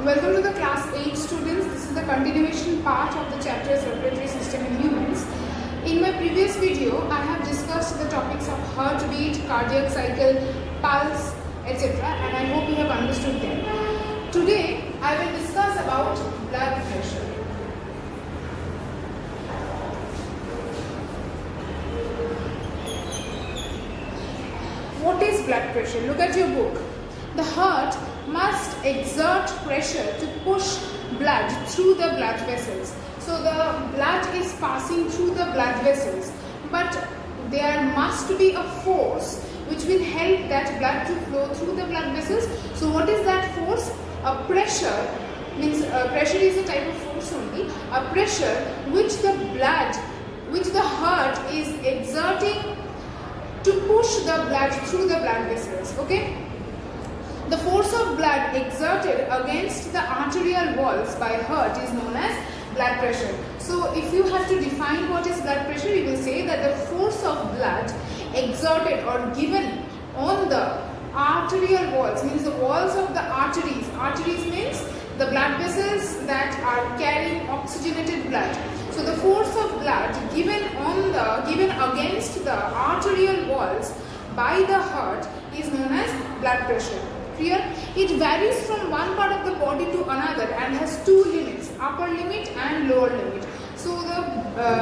Welcome to the class 8 students. This is the continuation part of the chapter Respiratory System in Humans. In my previous video, I have discussed the topics of heartbeat, cardiac cycle, pulse, etc. and I hope you have understood them. Today, I will discuss about blood pressure. What is blood pressure? Look at your book. The heart must exert pressure to push blood through the blood vessels. So the blood is passing through the blood vessels, but there must be a force which will help that blood to flow through the blood vessels. So what is that force? A pressure means pressure is a type of force only. A pressure which the heart is exerting to push the blood through the blood vessels. Okay. The force of blood exerted against the arterial walls by heart is known as blood pressure. So if you have to define what is blood pressure, you will say that the force of blood exerted or given on the arterial walls, means the walls of the arteries. Arteries means the blood vessels that are carrying oxygenated blood. So the force of blood given against the arterial walls by the heart is known as blood pressure. Clear? It varies from one part of the body to another and has two limits, upper limit and lower limit. So the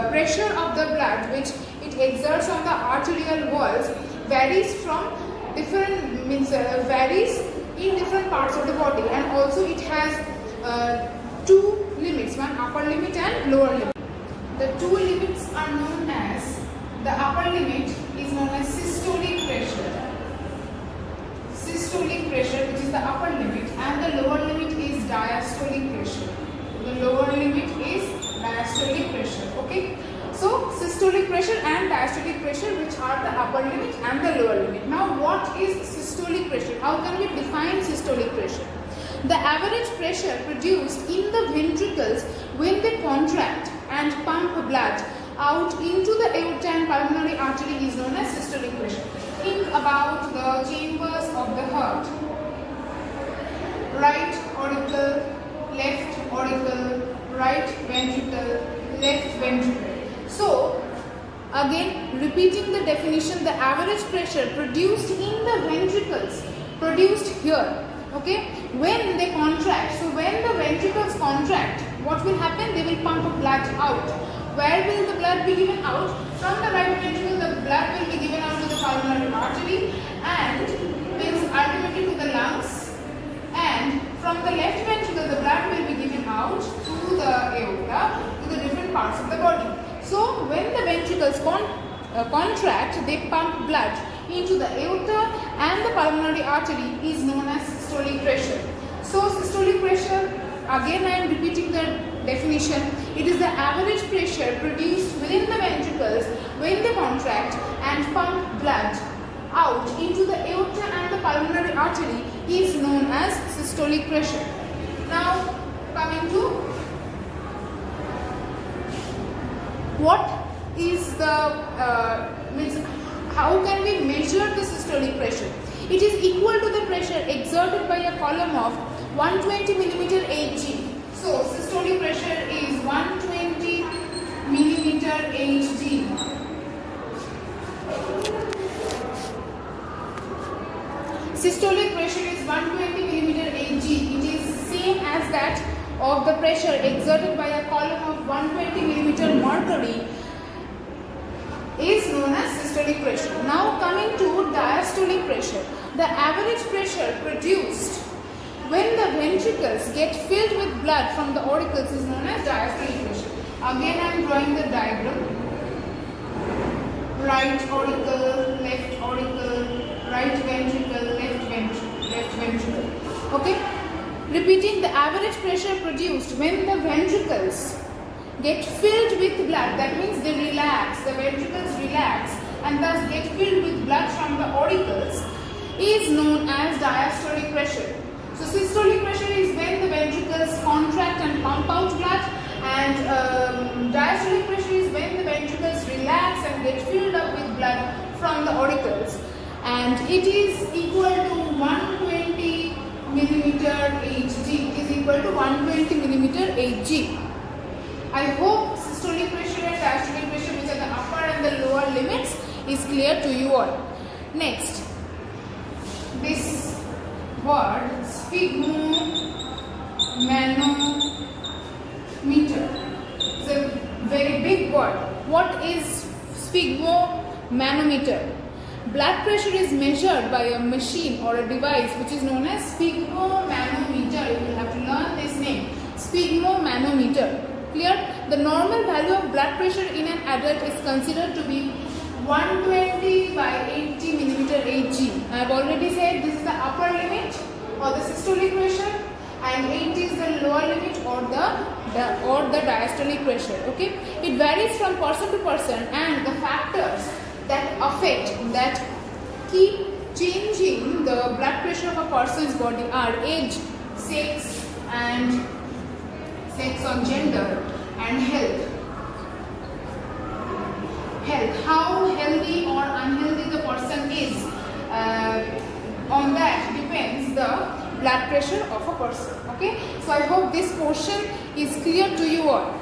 pressure of the blood which it exerts on the arterial walls varies in different parts of the body, and also it has two limits, one upper limit and lower limit. The two limits are known as, the upper limit is known as systolic pressure. Systolic pressure, which is the upper limit, and the lower limit is diastolic pressure. The lower limit is diastolic pressure. Okay. So systolic pressure and diastolic pressure, which are the upper limit and the lower limit. Now, what is systolic pressure? How can we define systolic pressure? The average pressure produced in the ventricles when they contract and pump blood out into the aorta and pulmonary artery is known as systolic pressure. Think about the chambers of the heart. Right auricle, left auricle, right ventricle, left ventricle. So, again repeating the definition, the average pressure produced in the ventricles, produced here, okay, when they contract. So when the ventricles contract, what will happen? They will pump blood out. Where will the blood be given out? From the right ventricle, the blood will be given out to the pulmonary artery and means ultimately to the lungs, and from the left ventricle, the blood will be given out to the aorta, to the different parts of the body. So when the ventricles contract, they pump blood into the aorta and the pulmonary artery is known as systolic pressure. So systolic pressure, again I am repeating the definition. It is the average pressure produced within the ventricles when they contract and pump blood out into the aorta and the pulmonary artery is known as systolic pressure. Now coming to what is the how can we measure the systolic pressure? It is equal to the pressure exerted by a column of 120 mm Hg. So systolic pressure is 120 mm Hg. Systolic pressure is 120 mm Hg. It is same as that of the pressure exerted by a column of 120 mm mercury is known as systolic pressure. Now coming to diastolic pressure. The average pressure produced when the ventricles get filled with blood from the auricles is known as diastolic pressure. Again I am drawing the diagram. Right auricle, left auricle, right ventricle, left ventricle. Okay. Repeating, the average pressure produced when the ventricles get filled with blood, that means they relax, the ventricles relax and thus get filled with blood from the auricles is known as diastolic pressure. So systolic pressure is when the ventricles contract and pump out blood, and diastolic pressure is when the ventricles relax and get filled up with blood from the auricles, and it is equal to 120 millimeter Hg. It is equal 120 millimeter Hg. I hope systolic pressure and diastolic pressure, which are the upper and the lower limits, is clear to you all. Next, this word sphygmomanometer is a very big word. What is sphygmomanometer? Blood pressure is measured by a machine or a device which is known as sphygmomanometer. You will have to learn this name, sphygmomanometer. Clear? The normal value of blood pressure in an adult is considered to be 120 by 80 millimeter Hg. I have already said this is the upper limit or the systolic pressure, and 80 is the lower limit or the diastolic pressure. Okay, it varies from person to person, and the factors that keep changing the blood pressure of a person's body are age, sex or gender, and health. How healthy or unhealthy the person is, on that depends the blood pressure of a person. Okay, so I hope this portion is clear to you all.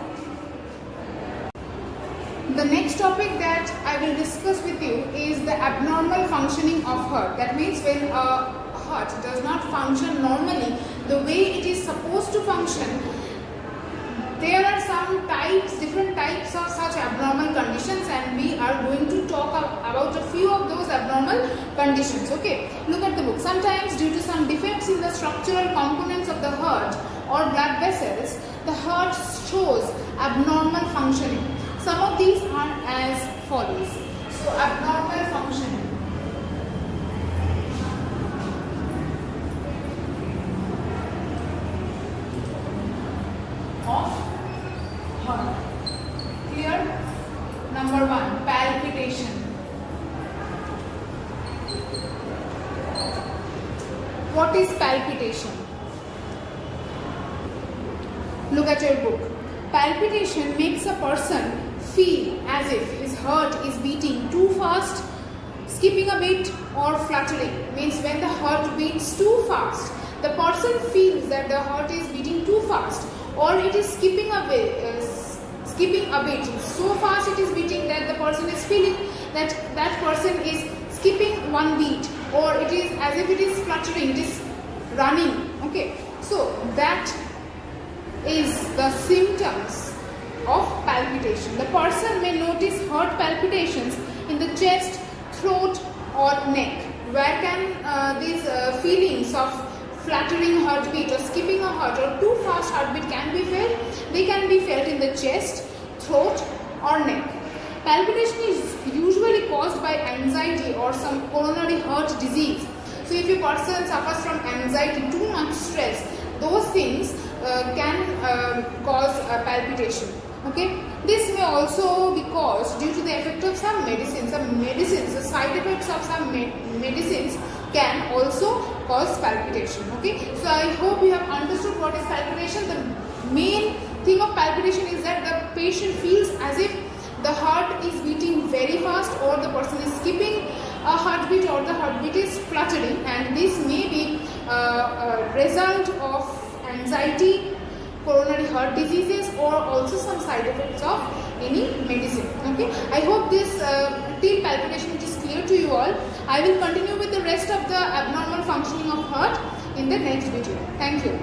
The next topic that I will discuss with you is the abnormal functioning of heart. That means when a heart does not function normally the way it is supposed to function, there are some different types of such abnormal conditions, and we are going to talk about a few of those abnormal conditions. Okay, look at the book. Sometimes due to some defects in the structural components of the heart or blood vessels, the heart shows abnormal functioning. Some of these are as follows. So, abnormal functioning. Of heart. Clear? Number 1, palpitation. What is palpitation? Look at your book. Palpitation makes a person feel as if his heart is beating too fast, skipping a bit, or fluttering. Means when the heart beats too fast, the person feels that the heart is beating too fast, or it is skipping a bit. So fast it is beating that the person is feeling that person is skipping one beat, or it is as if it is fluttering, it is running. Okay, so that is the symptoms of palpitation. The person may notice heart palpitations in the chest, throat, or neck. Where can these feelings of fluttering heartbeat or skipping a heart or too fast heartbeat can be felt? They can be felt in the chest, throat, or neck. Palpitation is usually caused by anxiety or some coronary heart disease. So if a person suffers from anxiety, too much stress, those things can cause palpitation. Okay, this may also be caused due to the effect of some medicines. The side effects of some medicines can also cause palpitation. Okay, so I hope you have understood what is palpitation. The main thing of palpitation is that the patient feels as if the heart is beating very fast, or the person is skipping a heartbeat, or the heartbeat is fluttering, and this may be a result of anxiety, coronary heart diseases, or also some side effects of any medicine. Okay, I hope this till palpitation which is clear to you all. I will continue with the rest of the abnormal functioning of heart in the next video. Thank you.